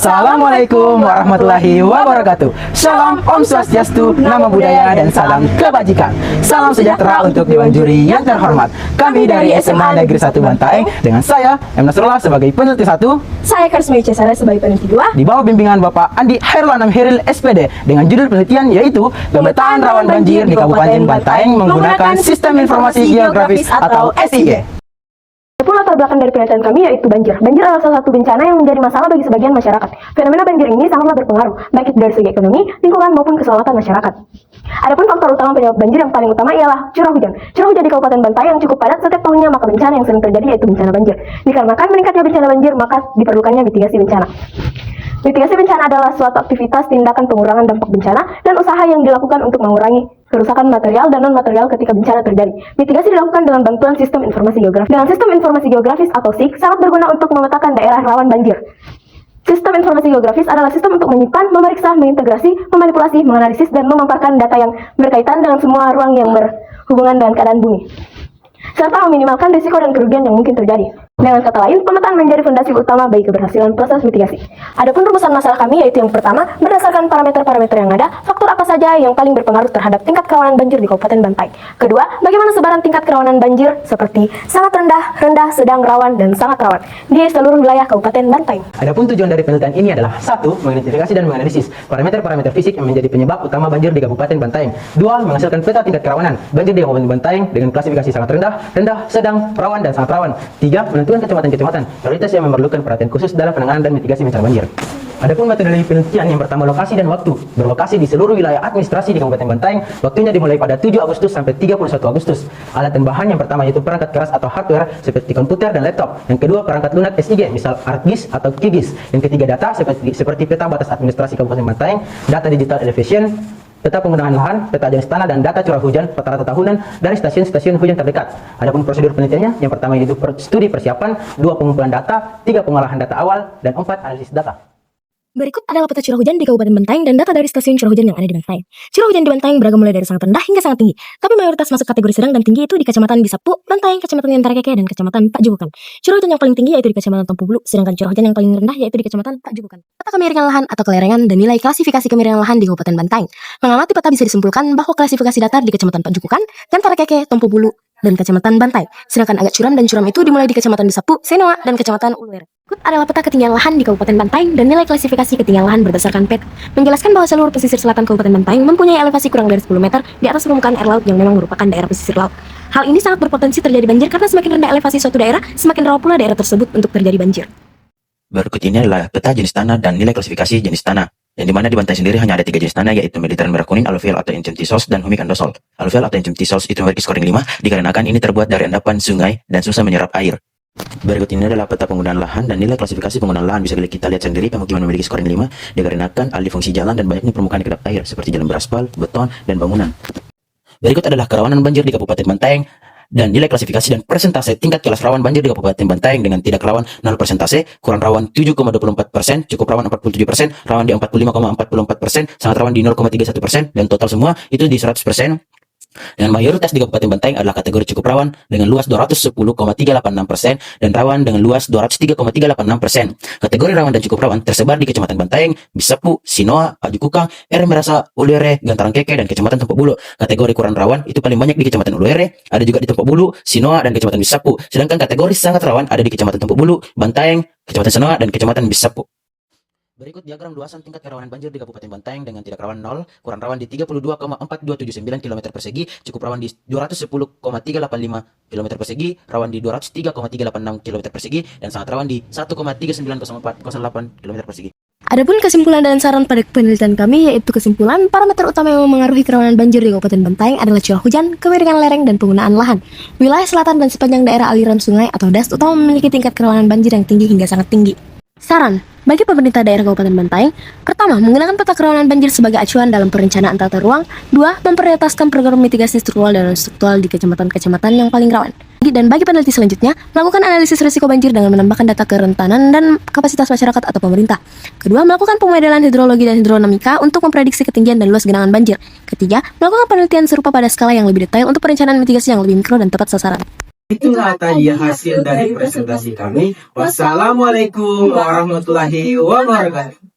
Assalamualaikum warahmatullahi wabarakatuh. Shalom, Om Swastiastu, Namo Buddhaya, dan salam kebajikan. Salam sejahtera untuk Dewan Juri yang terhormat. Kami dari SMA Negeri 1 Bantaeng dengan saya, M. Nasrullah sebagai peneliti 1, saya Karisma Cesara sebagai peneliti 2, di bawah bimbingan Bapak Andi Hairul Anam Heril SPD dengan judul penelitian yaitu Pemetaan Rawan Banjir di Kabupaten Bantaeng menggunakan Sistem Informasi Geografis atau SIG. Adapun latar belakang dari penelitian kami yaitu banjir. Banjir adalah salah satu bencana yang menjadi masalah bagi sebagian masyarakat. Fenomena banjir ini sangatlah berpengaruh, baik dari segi ekonomi, lingkungan maupun keselamatan masyarakat. Adapun faktor utama penyebab banjir yang paling utama ialah curah hujan. Curah hujan di Kabupaten Bantaeng yang cukup padat setiap tahunnya, maka bencana yang sering terjadi yaitu bencana banjir. Dikarenakan meningkatnya bencana banjir, maka diperlukannya mitigasi bencana. Mitigasi bencana adalah suatu aktivitas tindakan pengurangan dampak bencana dan usaha yang dilakukan untuk mengurangi kerusakan material dan non-material ketika bencana terjadi. Mitigasi dilakukan dengan bantuan sistem informasi geografis. Dengan sistem informasi geografis atau SIG sangat berguna untuk memetakan daerah rawan banjir. Sistem informasi geografis adalah sistem untuk menyimpan, memeriksa, mengintegrasi, memanipulasi, menganalisis, dan memaparkan data yang berkaitan dengan semua ruang yang berhubungan dengan keadaan bumi, serta meminimalkan risiko dan kerugian yang mungkin terjadi. Dengan kata lain, pemetaan menjadi fondasi utama bagi keberhasilan proses mitigasi. Adapun rumusan masalah kami yaitu yang pertama, berdasarkan parameter-parameter yang ada, faktor apa saja yang paling berpengaruh terhadap tingkat kerawanan banjir di Kabupaten Bantaeng. Kedua, bagaimana sebaran tingkat kerawanan banjir seperti sangat rendah, rendah, sedang rawan, dan sangat rawan di seluruh wilayah Kabupaten Bantaeng. Adapun tujuan dari penelitian ini adalah 1. Mengidentifikasi dan menganalisis parameter-parameter fisik yang menjadi penyebab utama banjir di Kabupaten Bantaeng. 2. Menghasilkan peta tingkat kerawanan banjir di Kabupaten Bantaeng dengan klasifikasi sangat rendah, rendah, sedang, rawan, dan sangat rawan. 3. Menentukan kecamatan-kecamatan prioritas yang memerlukan perhatian khusus dalam penanganan dan mitigasi bencana banjir. Adapun metode penelitian yang pertama, lokasi dan waktu. Berlokasi di seluruh wilayah administrasi di Kabupaten Bantaeng. Waktunya dimulai pada 7 Agustus sampai 31 Agustus. Alat dan bahan yang pertama yaitu perangkat keras atau hardware seperti komputer dan laptop. Yang kedua, perangkat lunak SIG, misal ArcGIS atau QGIS. Yang ketiga, data seperti peta batas administrasi Kabupaten Bantaeng, data digital elevation, peta penggunaan lahan, peta jenis tanah, dan data curah hujan rata-rata tahunan dari stasiun-stasiun hujan terdekat. Adapun prosedur penelitiannya, yang pertama yaitu studi persiapan, 2. Pengumpulan data, 3. Pengolahan data awal, dan 4. Analisis data. Berikut adalah peta curah hujan di Kabupaten Bantaeng dan data dari stasiun curah hujan yang ada di Bantaeng. Curah hujan di Bantaeng beragam mulai dari sangat rendah hingga sangat tinggi, tapi mayoritas masuk kategori sedang dan tinggi itu di Kecamatan Bisapu, Bantaeng, Kecamatan Yantara Keke, dan Kecamatan Pak Jukukan. Curah hujan yang paling tinggi yaitu di Kecamatan Tompo Bulu, sedangkan curah hujan yang paling rendah yaitu di Kecamatan Pak Jukukan. Peta kemiringan lahan atau kelerengan dan nilai klasifikasi kemiringan lahan di Kabupaten Bantaeng. Mengamati peta bisa disimpulkan bahwa klasifikasi datar di Kecamatan Pak Jukukan, Yantara Keke, Tompo Bulu, dan Kecamatan Bantaeng. Sedangkan agak curam dan curam itu dimulai di Kecamatan Bisapu, Senoa, dan Kecamatan Uluwere. Berikut adalah peta ketinggian lahan di Kabupaten Bantaeng dan nilai klasifikasi ketinggian lahan berdasarkan peta. Menjelaskan bahwa seluruh pesisir selatan Kabupaten Bantaeng mempunyai elevasi kurang dari 10 meter di atas permukaan air laut yang memang merupakan daerah pesisir laut. Hal ini sangat berpotensi terjadi banjir karena semakin rendah elevasi suatu daerah, semakin rawan pula daerah tersebut untuk terjadi banjir. Berikut ini adalah peta jenis tanah dan nilai klasifikasi jenis tanah. Yang dimana di Bantaeng sendiri hanya ada 3 jenis tanah yaitu Mediterranean merah kuning, alluvial atau enchantisos, dan humic andosol. Alluvial atau enchantisos itu memiliki scoring 5 dikarenakan ini terbuat dari endapan sungai dan susah menyerap air. Berikut ini adalah peta penggunaan lahan dan nilai klasifikasi penggunaan lahan. Bisa kita lihat sendiri pemukiman memiliki scoring 5 dikarenakan alih fungsi jalan dan banyaknya permukaan kedap air seperti jalan beraspal, beton, dan bangunan. Berikut adalah kerawanan banjir di Kabupaten Bantaeng dan nilai klasifikasi dan persentase tingkat kelas rawan banjir di Kabupaten Bantaeng dengan tidak rawan 0%, kurang rawan 7,24%, cukup rawan 47%, rawan di 45,44%, sangat rawan di 0,31%, dan total semua itu di 100%. Dan mayoritas di Kabupaten Bantaeng adalah kategori cukup rawan dengan luas 210,386% dan rawan dengan luas 203,386%. Kategori rawan dan cukup rawan tersebar di Kecamatan Bantaeng, Bisapu, Sinoa, Pajukukang, Merasa, Uluwere, Gantarang Keke, dan Kecamatan Tompo Bulu. Kategori kurang rawan itu paling banyak di Kecamatan Uluwere, ada juga di Tompo Bulu, Sinoa, dan Kecamatan Bisapu. Sedangkan kategori sangat rawan ada di Kecamatan Tompo Bulu, Bantaeng, Kecamatan Sinoa, dan Kecamatan Bisapu. Berikut diagram luasan tingkat kerawanan banjir di Kabupaten Bantaeng dengan tidak rawan 0, kurang rawan di 32,4279 km persegi, cukup rawan di 210,385 km persegi, rawan di 203,386 km persegi, dan sangat rawan di 1,390408 km persegi. Adapun kesimpulan dan saran pada penelitian kami yaitu kesimpulan parameter utama yang memengaruhi kerawanan banjir di Kabupaten Bantaeng adalah curah hujan, kemiringan lereng, dan penggunaan lahan. Wilayah selatan dan sepanjang daerah aliran sungai atau das utama memiliki tingkat kerawanan banjir yang tinggi hingga sangat tinggi. Saran bagi pemerintah daerah Kabupaten Bantaeng: pertama, menggunakan peta kerawanan banjir sebagai acuan dalam perencanaan tata ruang. 2. Memprioritaskan program mitigasi struktural dan struktural di kecamatan-kecamatan yang paling rawan. Dan bagi peneliti selanjutnya, melakukan analisis risiko banjir dengan menambahkan data kerentanan dan kapasitas masyarakat atau pemerintah. Kedua, melakukan pemodelan hidrologi dan hidrodinamika untuk memprediksi ketinggian dan luas genangan banjir. Ketiga, melakukan penelitian serupa pada skala yang lebih detail untuk perencanaan mitigasi yang lebih mikro dan tepat sasaran. Itulah tadi hasil dari presentasi kami. Wassalamualaikum warahmatullahi wabarakatuh.